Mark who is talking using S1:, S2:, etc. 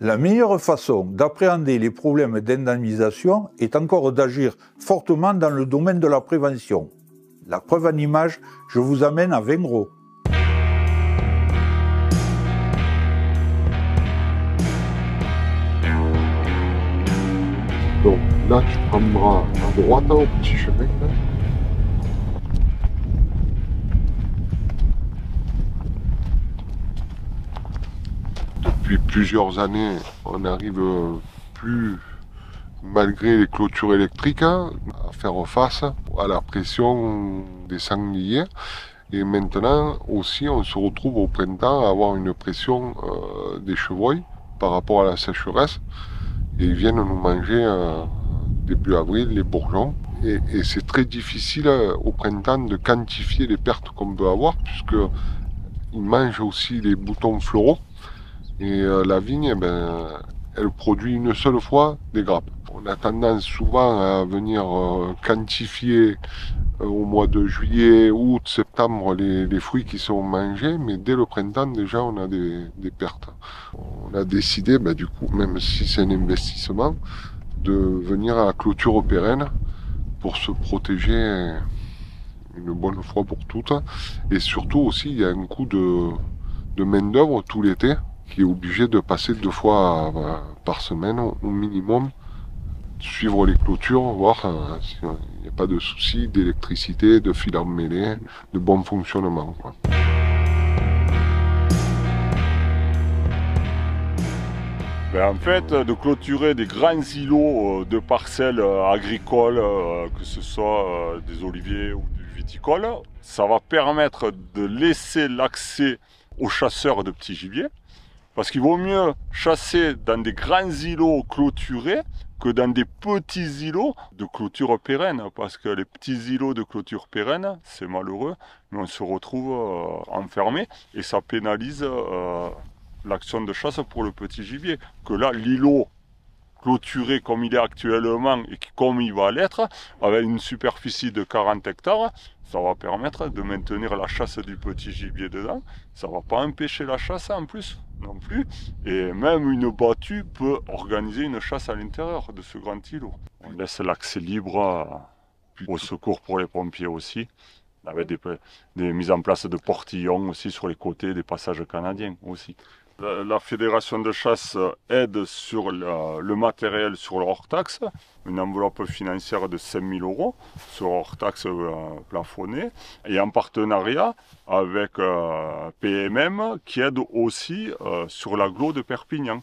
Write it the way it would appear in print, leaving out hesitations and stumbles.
S1: La meilleure façon d'appréhender les problèmes d'indemnisation est encore d'agir fortement dans le domaine de la prévention. La preuve en image, je vous amène à Vengros.
S2: Donc là, tu prendras à droite au petit chemin. Là. Depuis plusieurs années, on n'arrive plus, malgré les clôtures électriques, à faire face à la pression des sangliers. Et maintenant aussi, on se retrouve au printemps à avoir une pression des chevreuils par rapport à la sécheresse. Et ils viennent nous manger début avril les bourgeons. Et c'est très difficile au printemps de quantifier les pertes qu'on peut avoir, puisqu'ils mangent aussi les boutons floraux. Et la vigne, elle produit une seule fois des grappes. On a tendance souvent à venir quantifier au mois de juillet, août, septembre les fruits qui sont mangés, mais dès le printemps déjà on a des pertes. On a décidé, du coup, même si c'est un investissement, de venir à la clôture pérenne pour se protéger une bonne fois pour toutes. Et surtout aussi, il y a un coût de main-d'œuvre tout l'été qui est obligé de passer 2 fois par semaine au minimum, suivre les clôtures, voir s'il n'y a pas de soucis d'électricité, de fil emmêlé, de bon fonctionnement, quoi.
S3: En fait, de clôturer des grands îlots de parcelles agricoles, que ce soit des oliviers ou du viticole, ça va permettre de laisser l'accès aux chasseurs de petits gibiers. Parce qu'il vaut mieux chasser dans des grands îlots clôturés que dans des petits îlots de clôture pérenne. Parce que les petits îlots de clôture pérenne, c'est malheureux, mais on se retrouve enfermé et ça pénalise l'action de chasse pour le petit gibier. Que là, l'îlot clôturé comme il est actuellement et comme il va l'être, avec une superficie de 40 hectares, ça va permettre de maintenir la chasse du petit gibier dedans. Ça ne va pas empêcher la chasse en plus, non plus. Et même une battue peut organiser une chasse à l'intérieur de ce grand îlot. On laisse l'accès libre au secours pour les pompiers aussi, avec des mises en place de portillons aussi sur les côtés des passages canadiens aussi. La fédération de chasse aide sur le matériel sur le hors-taxe, une enveloppe financière de 5 000 € sur hors-taxe plafonné, et en partenariat avec PMM qui aide aussi sur l'agglo de Perpignan.